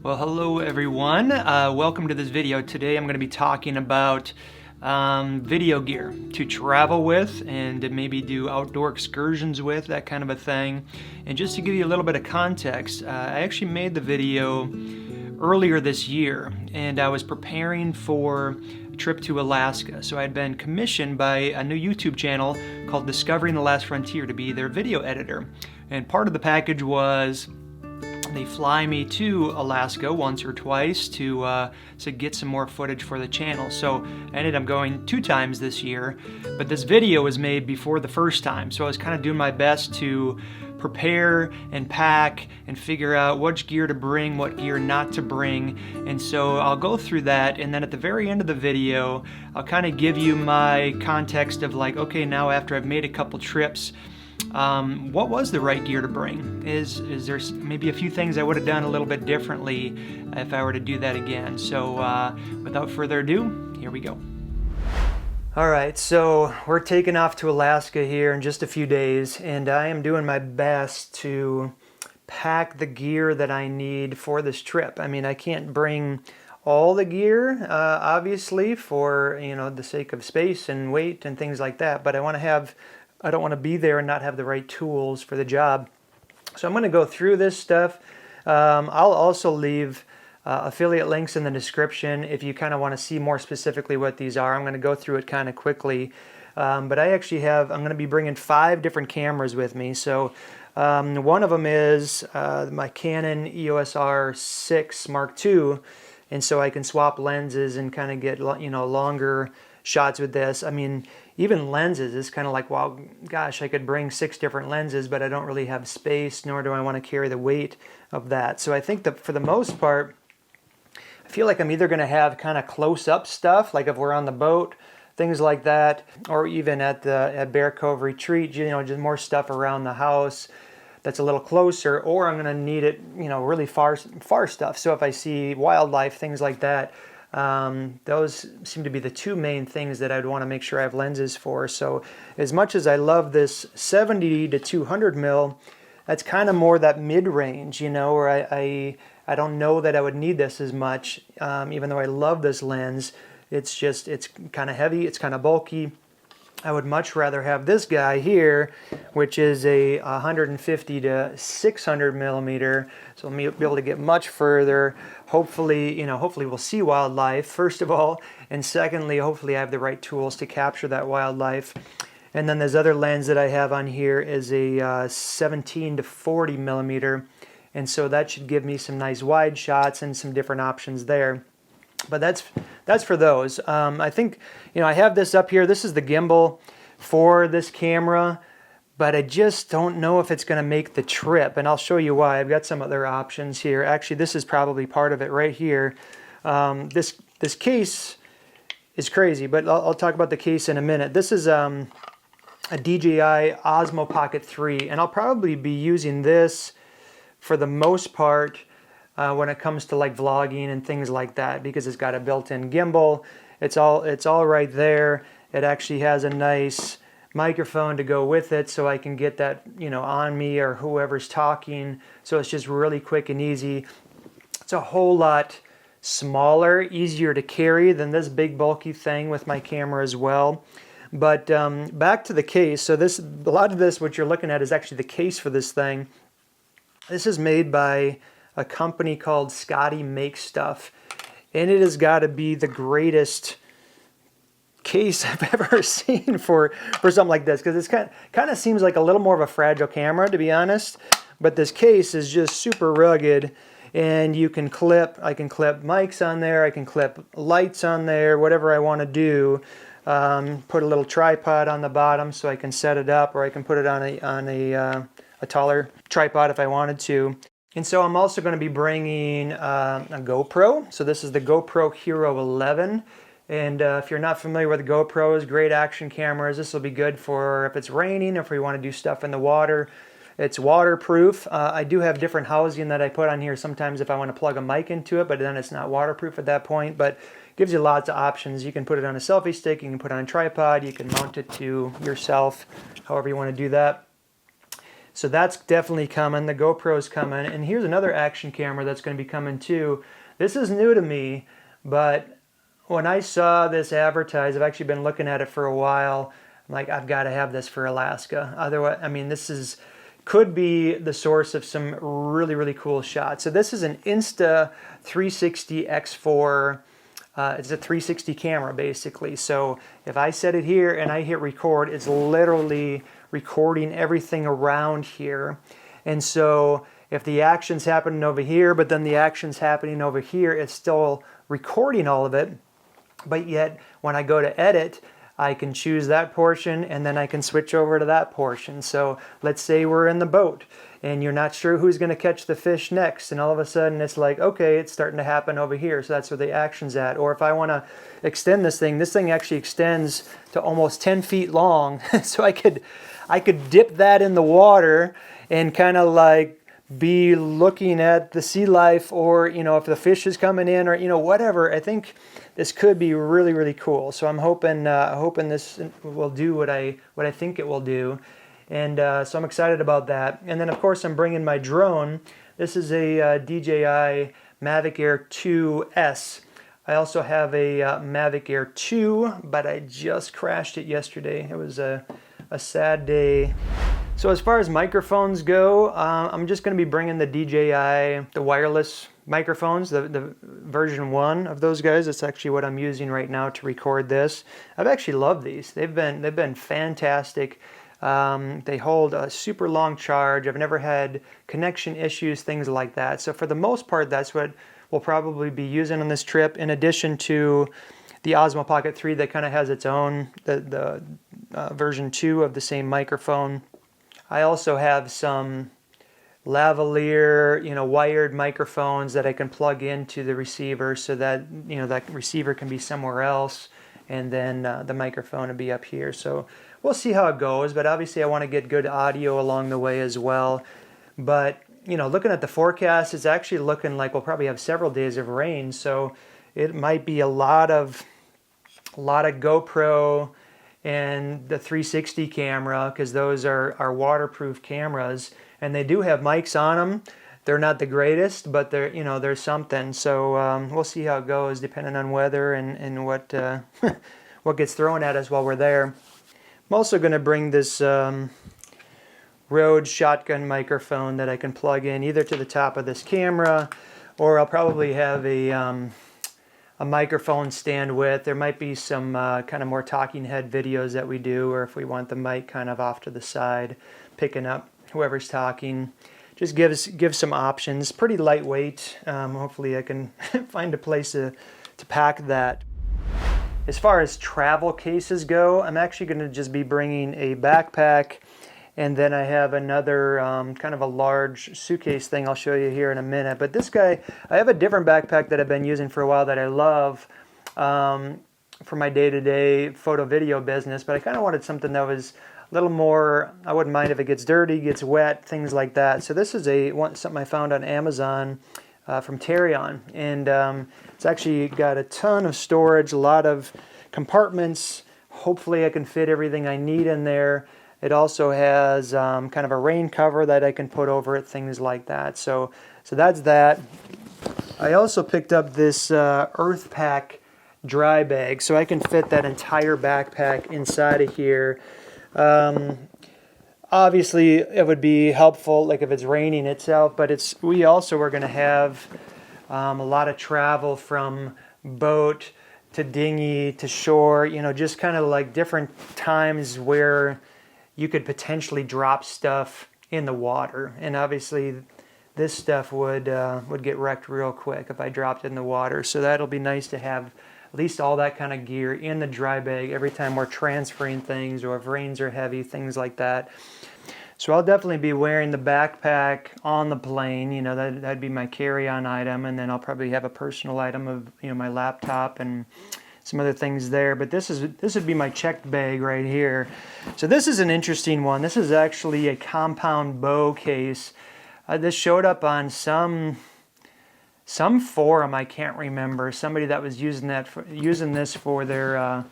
Well, hello everyone. Welcome to this video. Today I'm going to be talking about video gear to travel with and to maybe do outdoor excursions with, that kind of a thing. And just to give you a little bit of context, I actually made the video earlier this year and I was preparing for a trip to Alaska. So I had been commissioned by a new YouTube channel called Discovering the Last Frontier to be their video editor. And part of the package was they fly me to Alaska once or twice to get some more footage for the channel. So I ended up going 2 times this year, but this video was made before the first time. So I was kind of doing my best to prepare and pack and figure out which gear to bring, what gear not to bring. And so I'll go through that, and then at the very end of the video, I'll kind of give you my context of like, okay, now after I've made a couple trips, what was the right gear to bring? Is there maybe a few things I would have done a little bit differently if I were to do that again? So without further ado, here we go. Alright, so we're taking off to Alaska here in just a few days, and I am doing my best to pack the gear that I need for this trip. I mean, I can't bring all the gear, obviously, for the sake of space and weight and things like that, but I don't want to be there and not have the right tools for the job. So I'm going to go through this stuff. I'll also leave affiliate links in the description if you kind of want to see more specifically what these are. I'm going to go through it kind of quickly. But I'm going to be bringing 5 different cameras with me. So one of them is my Canon EOS R6 Mark II. And so I can swap lenses and kind of get longer shots with this. I mean, even lenses is kind of like, wow, gosh, I could bring 6 different lenses, but I don't really have space, nor do I want to carry the weight of that. So I think that for the most part, I feel like I'm either going to have kind of close-up stuff, like if we're on the boat, things like that, or even at Bear Cove Retreat, just more stuff around the house that's a little closer, or I'm going to need it, really far stuff. So if I see wildlife, things like that, those seem to be the 2 main things that I'd want to make sure I have lenses for. So as much as I love this 70 to 200 mil, that's kind of more that mid-range, where I don't know that I would need this as much, even though I love this lens. It's kind of heavy, it's kind of bulky. I would much rather have this guy here, which is a 150 to 600 millimeter. So I'll be able to get much further. Hopefully, hopefully we'll see wildlife, first of all. And secondly, hopefully I have the right tools to capture that wildlife. And then this other lens that I have on here is a 17 to 40 millimeter. And so that should give me some nice wide shots and some different options there. But that's for those. I think, I have this up here. This is the gimbal for this camera, but I just don't know if it's going to make the trip, and I'll show you why. I've got some other options here. Actually, this is probably part of it right here. This case is crazy, but I'll talk about the case in a minute. This is a DJI Osmo Pocket 3, and I'll probably be using this for the most part when it comes to like vlogging and things like that, because it's got a built-in gimbal. It's all right there. It actually has a nice microphone to go with it, so I can get that on me or whoever's talking. So it's just really quick and easy. It's a whole lot smaller, easier to carry than this big bulky thing with my camera as well. But back to the case. So a lot of this, what you're looking at, is actually the case for this thing. This is made by a company called Scotty Makes Stuff, and it has got to be the greatest case I've ever seen for something like this, because it's kind of seems like a little more of a fragile camera, to be honest. But this case is just super rugged, and I can clip mics on there, I can clip lights on there, whatever I want to do. Put a little tripod on the bottom so I can set it up, or I can put it on a taller tripod if I wanted to. And so I'm also going to be bringing a GoPro. So this is the GoPro Hero 11. And if you're not familiar with GoPros, great action cameras, this will be good for if it's raining, if we want to do stuff in the water. It's waterproof. I do have different housing that I put on here sometimes if I want to plug a mic into it, but then it's not waterproof at that point. But it gives you lots of options. You can put it on a selfie stick, you can put it on a tripod, you can mount it to yourself, however you want to do that. So that's definitely coming. The GoPro's coming. And here's another action camera that's going to be coming too. This is new to me, but when I saw this advertised, I've actually been looking at it for a while. I'm like, I've got to have this for Alaska. Otherwise, I mean, could be the source of some really, really cool shots. So this is an Insta 360 X4. It's a 360 camera basically. So if I set it here and I hit record, it's literally recording everything around here. And so if the action's happening over here, but then the action's happening over here, it's still recording all of it. But yet when I go to edit, I can choose that portion and then I can switch over to that portion. So let's say we're in the boat and you're not sure who's going to catch the fish next, and all of a sudden it's like, okay, it's starting to happen over here, so that's where the action's at. Or if I want to extend this thing actually extends to almost 10 feet long. So I could dip that in the water and kind of like be looking at the sea life, or if the fish is coming in, or whatever. I think this could be really, really cool. So I'm hoping this will do what I think it will do. And so I'm excited about that. And then of course I'm bringing my drone. This is a DJI Mavic Air 2S. I also have a Mavic Air 2, but I just crashed it yesterday. It was a sad day. So as far as microphones go, I'm just going to be bringing the DJI, the wireless microphones, the version 1 of those guys. That's actually what I'm using right now to record this. I've actually loved these. They've been fantastic. They hold a super long charge. I've never had connection issues, things like that. So for the most part, that's what we'll probably be using on this trip, in addition to the Osmo Pocket 3 that kind of has its own, the version 2 of the same microphone. I also have some lavalier, wired microphones that I can plug into the receiver, so that, that receiver can be somewhere else, and then the microphone will be up here. So we'll see how it goes, but obviously I want to get good audio along the way as well. But, looking at the forecast, it's actually looking like we'll probably have several days of rain, so it might be a lot of GoPro and the 360 camera, because those are waterproof cameras, and they do have mics on them. They're not the greatest, but they're something. So we'll see how it goes, depending on weather and what what gets thrown at us while we're there. I'm also going to bring this Rode shotgun microphone that I can plug in either to the top of this camera, or I'll probably have a microphone stand with. There might be some kind of more talking head videos that we do, or if we want the mic kind of off to the side, picking up whoever's talking. Just gives some options. Pretty lightweight. Hopefully I can find a place to pack that. As far as travel cases go, I'm actually going to just be bringing a backpack, and then I have another kind of a large suitcase thing I'll show you here in a minute. But this guy, I have a different backpack that I've been using for a while that I love for my day-to-day photo video business, but I kind of wanted something that was a little more, I wouldn't mind if it gets dirty, gets wet, things like that. So this is something I found on Amazon from Terrion, and it's actually got a ton of storage, a lot of compartments. Hopefully I can fit everything I need in there. It also has kind of a rain cover that I can put over it, things like that. So that's that. I also picked up this Earth Pack dry bag, so I can fit that entire backpack inside of here. Obviously it would be helpful like if it's raining itself, but we also are going to have a lot of travel from boat to dinghy to shore, just kind of like different times where you could potentially drop stuff in the water. And obviously this stuff would get wrecked real quick if I dropped it in the water. So that'll be nice to have at least all that kind of gear in the dry bag every time we're transferring things, or if rains are heavy, things like that. So I'll definitely be wearing the backpack on the plane, that'd be my carry-on item, and then I'll probably have a personal item of, my laptop and some other things there. But this would be my checked bag right here. So this is an interesting one. This is actually a compound bow case. This showed up on some forum, I can't remember. Somebody that was using this for their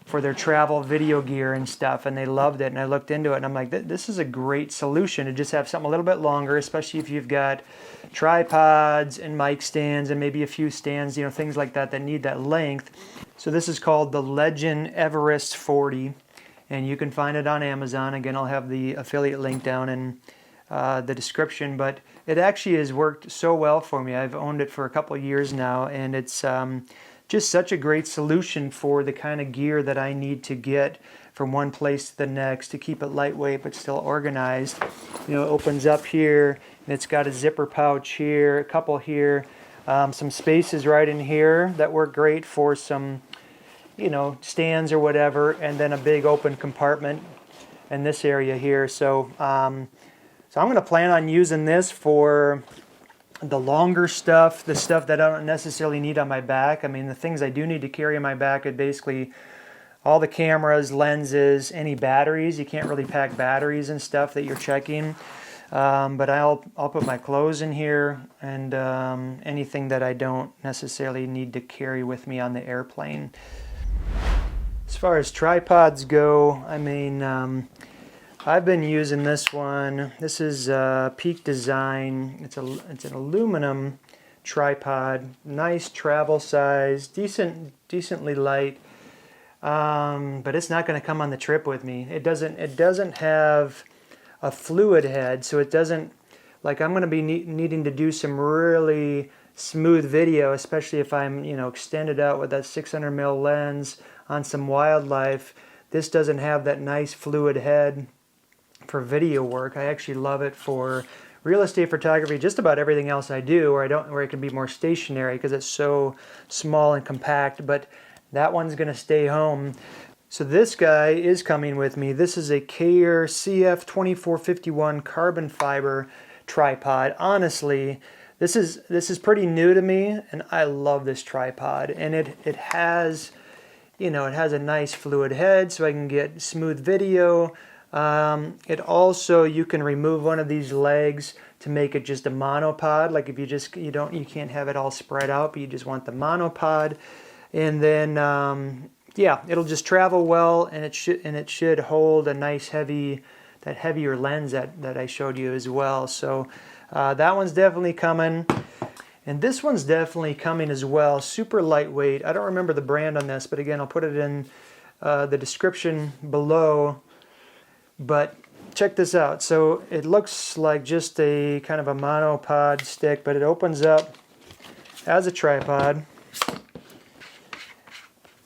for their travel video gear and stuff, and they loved it. And I looked into it, and I'm like, this is a great solution to just have something a little bit longer, especially if you've got tripods and mic stands and maybe a few stands, you know, things like that that need that length. So this is called the Legend Everest 40, and you can find it on Amazon. Again, I'll have the affiliate link down in the description, but it actually has worked so well for me. I've owned it for a couple of years now, and it's just such a great solution for the kind of gear that I need to get from one place to the next to keep it lightweight but still organized. You know, it opens up here, and it's got a zipper pouch here, a couple here, some spaces right in here that work great for some, you know, stands or whatever, and then a big open compartment in this area here. So, so I'm going to plan on using this for the longer stuff, the stuff that I don't necessarily need on my back. I mean, the things I do need to carry on my back are basically all the cameras, lenses, any batteries. You can't really pack batteries and stuff that you're checking. But I'll put my clothes in here and anything that I don't necessarily need to carry with me on the airplane. As far as tripods go, I mean, I've been using this one. This is Peak Design. It's an aluminum tripod, nice travel size, decently light, but it's not going to come on the trip with me. It doesn't have a fluid head, so it doesn't, like, I'm going to be needing to do some really smooth video, especially if I'm, you know, extended out with that 600mm lens on some wildlife. This doesn't have that nice fluid head for video work. I actually love it for real estate photography, just about everything else I do, where it can be more stationary because it's so small and compact, but that one's going to stay home. So this guy is coming with me. This is a Kayer CF2451 carbon fiber tripod. Honestly, this is pretty new to me, and I love this tripod. And it has, you know, it has a nice fluid head so I can get smooth video. It also, you can remove one of these legs to make it just a monopod. Like if you can't have it all spread out, but you just want the monopod. And then, yeah, it'll just travel well, and it should hold a nice heavier lens that I showed you as well. So that one's definitely coming. And this one's definitely coming as well. Super lightweight. I don't remember the brand on this, but again, I'll put it in the description below. But check this out. So it looks like just a kind of a monopod stick, but it opens up as a tripod.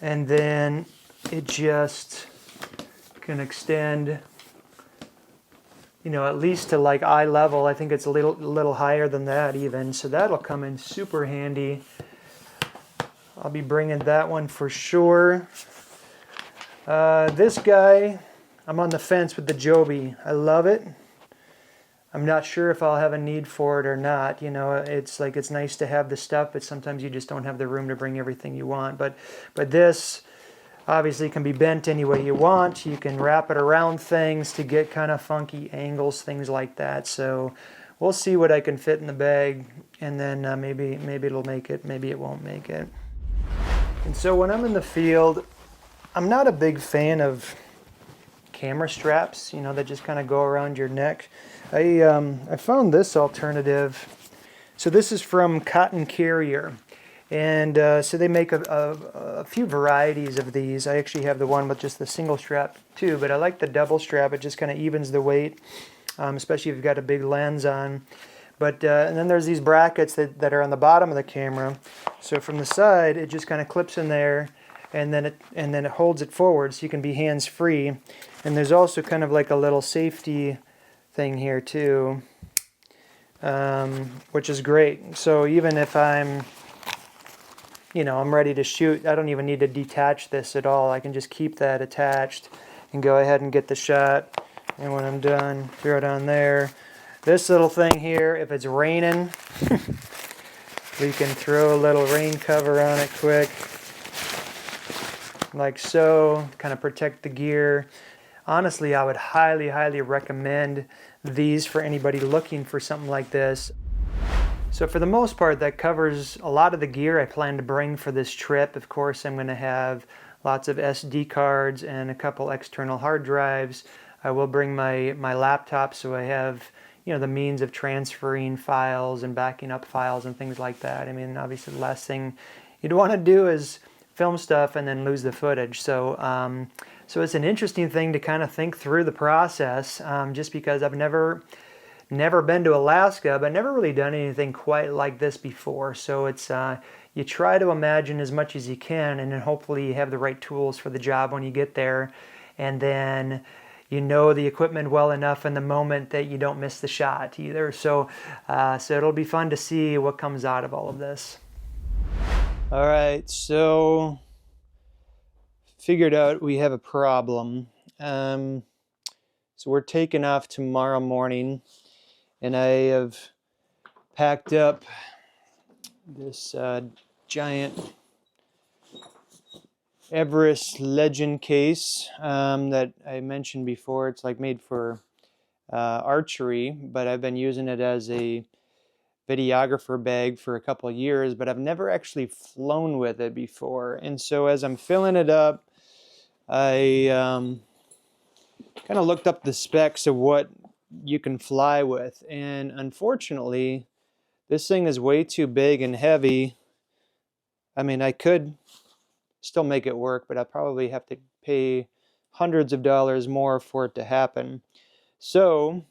And then it just can extend, you know, at least to like eye level. I think it's a little higher than that even. So that'll come in super handy. I'll be bringing that one for sure. This guy, I'm on the fence with the Joby. I love it. I'm not sure if I'll have a need for it or not. You know, it's like, it's nice to have the stuff, but sometimes you just don't have the room to bring everything you want. But this obviously can be bent any way you want. You can wrap it around things to get kind of funky angles, things like that. So we'll see what I can fit in the bag, and then maybe it'll make it, maybe it won't make it. And so when I'm in the field, I'm not a big fan of camera straps, you know, that just kind of go around your neck. I found this alternative. So this is from Cotton Carrier, and so they make a few varieties of these. I actually have the one with just the single strap too, but I like the double strap. It just kind of evens the weight, especially if you've got a big lens on. But and then there's these brackets that are on the bottom of the camera. So from the side, it just kind of clips in there, and then it holds it forward, so you can be hands-free. And there's also kind of like a little safety thing here too, which is great. So even if I'm ready to shoot, I don't even need to detach this at all. I can just keep that attached and go ahead and get the shot. And when I'm done, throw it on there. This little thing here, if it's raining, we can throw a little rain cover on it quick, like so, kind of protect the gear. Honestly, I would highly, highly recommend these for anybody looking for something like this. So for the most part, that covers a lot of the gear I plan to bring for this trip. Of course, I'm going to have lots of SD cards and a couple external hard drives. I will bring my laptop so I have, you know, the means of transferring files and backing up files and things like that. I mean, obviously the last thing you'd want to do is film stuff and then lose the footage. So so it's an interesting thing to kind of think through the process, just because I've never been to Alaska, but never really done anything quite like this before. So it's you try to imagine as much as you can, and then hopefully you have the right tools for the job when you get there, and then you know the equipment well enough in the moment that you don't miss the shot either. So so it'll be fun to see what comes out of all of this. All right, so figured out we have a problem. So we're taking off tomorrow morning, and I have packed up this giant Everest Legend case that I mentioned before. It's like made for archery, but I've been using it as a videographer bag for a couple of years, but I've never actually flown with it before. And so as I'm filling it up, I kind of looked up the specs of what you can fly with, and unfortunately this thing is way too big and heavy. I mean, I could still make it work, but I probably have to pay hundreds of dollars more for it to happen. So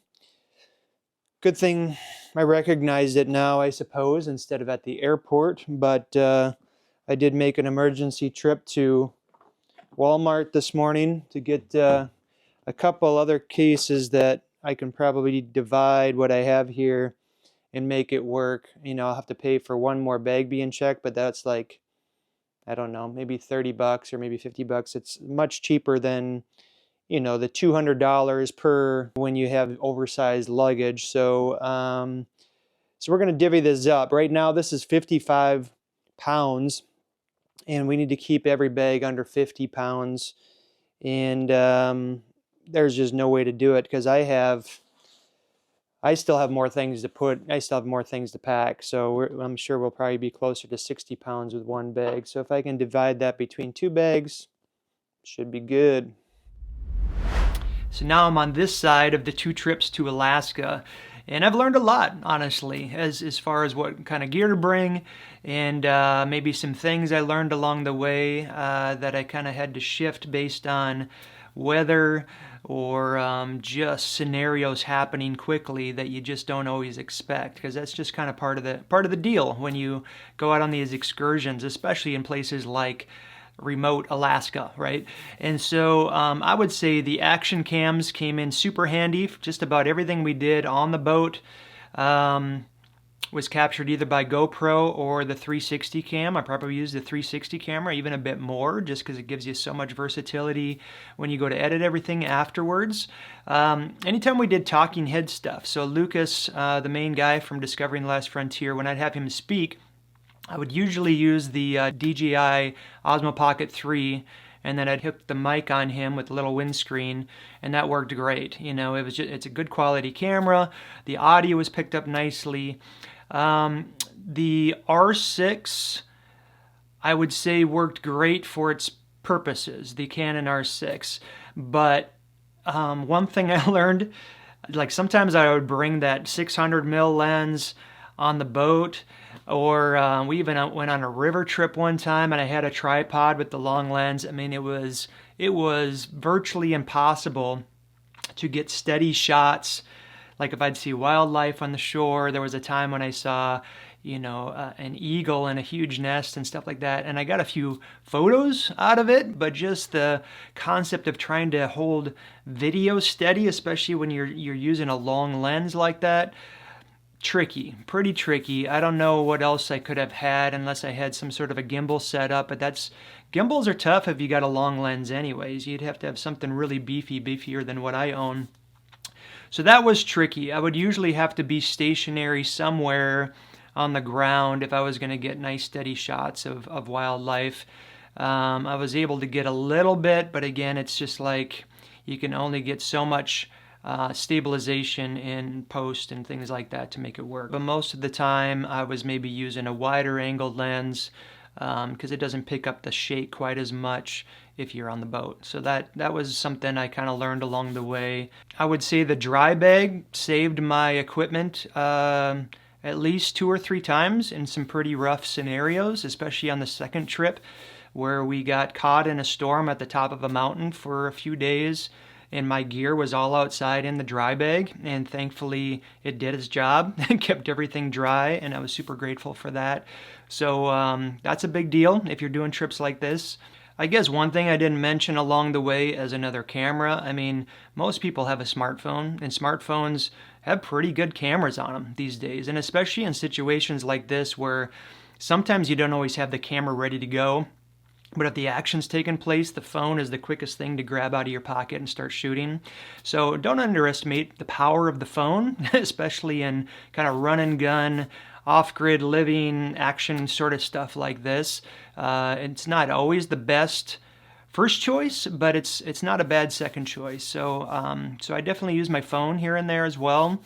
good thing I recognized it now, I suppose, instead of at the airport. But I did make an emergency trip to Walmart this morning to get a couple other cases that I can probably divide what I have here and make it work. You know, I'll have to pay for one more bag being checked, but that's like, I don't know, maybe 30 bucks or maybe 50 bucks. It's much cheaper than, you know, the $200 per when you have oversized luggage. So so we're going to divvy this up. Right now this is 55 pounds, and we need to keep every bag under 50 pounds. And there's just no way to do it because I still have more things to put. I still have more things to pack. So I'm sure we'll probably be closer to 60 pounds with one bag. So if I can divide that between two bags, should be good. So now I'm on this side of the 2 trips to Alaska, and I've learned a lot, honestly, as far as what kind of gear to bring, and maybe some things I learned along the way that I kind of had to shift based on weather or just scenarios happening quickly that you just don't always expect, because that's just kind of part of the deal when you go out on these excursions, especially in places like remote Alaska, right? And so I would say the action cams came in super handy. Just about everything we did on the boat was captured either by GoPro or the 360 cam. I probably used the 360 camera even a bit more, just because it gives you so much versatility when you go to edit everything afterwards. Anytime we did talking head stuff, so Lucas, the main guy from Discovering the Last Frontier, when I'd have him speak, I would usually use the DJI Osmo Pocket 3, and then I'd hook the mic on him with a little windscreen, and that worked great. You know, it's a good quality camera. The audio was picked up nicely. The R6, I would say, worked great for its purposes, the Canon R6. But one thing I learned, like sometimes I would bring that 600mm lens on the boat, or we even went on a river trip one time and I had a tripod with the long lens. I mean, it was virtually impossible to get steady shots. Like if I'd see wildlife on the shore, there was a time when I saw, you know, an eagle in a huge nest and stuff like that, and I got a few photos out of it, but just the concept of trying to hold video steady, especially when you're using a long lens like that, tricky, pretty tricky. I don't know what else I could have had unless I had some sort of a gimbal set up, but gimbals are tough if you got a long lens anyways. You'd have to have something really beefier than what I own. So that was tricky. I would usually have to be stationary somewhere on the ground if I was going to get nice steady shots of wildlife. I was able to get a little bit, but again, it's just like you can only get so much stabilization in post and things like that to make it work. But most of the time I was maybe using a wider angled lens, because it doesn't pick up the shake quite as much if you're on the boat. So that was something I kind of learned along the way. I would say the dry bag saved my equipment at least 2 or 3 times in some pretty rough scenarios, especially on the second trip where we got caught in a storm at the top of a mountain for a few days, and my gear was all outside in the dry bag, and thankfully it did its job and kept everything dry, and I was super grateful for that. So that's a big deal if you're doing trips like this. I guess one thing I didn't mention along the way is another camera. I mean, most people have a smartphone, and smartphones have pretty good cameras on them these days, and especially in situations like this where sometimes you don't always have the camera ready to go. But if the action's taking place, the phone is the quickest thing to grab out of your pocket and start shooting. So don't underestimate the power of the phone, especially in kind of run and gun, off-grid living, action sort of stuff like this. It's not always the best first choice, but it's not a bad second choice. So I definitely use my phone here and there as well.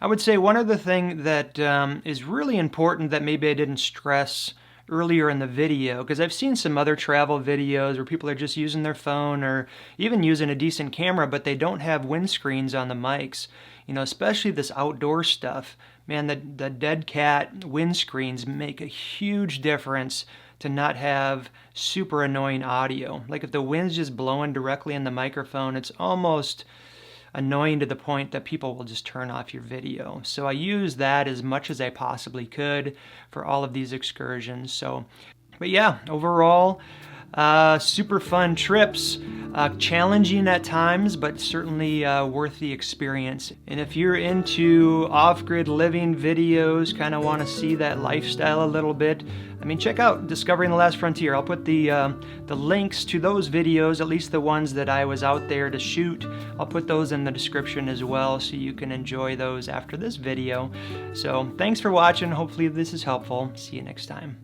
I would say one other thing that is really important that maybe I didn't stress earlier in the video, because I've seen some other travel videos where people are just using their phone or even using a decent camera, but they don't have windscreens on the mics. You know, especially this outdoor stuff. Man, the dead cat windscreens make a huge difference to not have super annoying audio. Like if the wind's just blowing directly in the microphone, it's almost annoying to the point that people will just turn off your video. So I use that as much as I possibly could for all of these excursions. But yeah, overall, super fun trips, challenging at times, but certainly worth the experience. And if you're into off-grid living videos, kind of want to see that lifestyle a little bit, I mean, check out Discovering the Last Frontier. I'll put the links to those videos, at least the ones that I was out there to shoot. I'll put those in the description as well, so you can enjoy those after this video. So thanks for watching. Hopefully this is helpful. See you next time.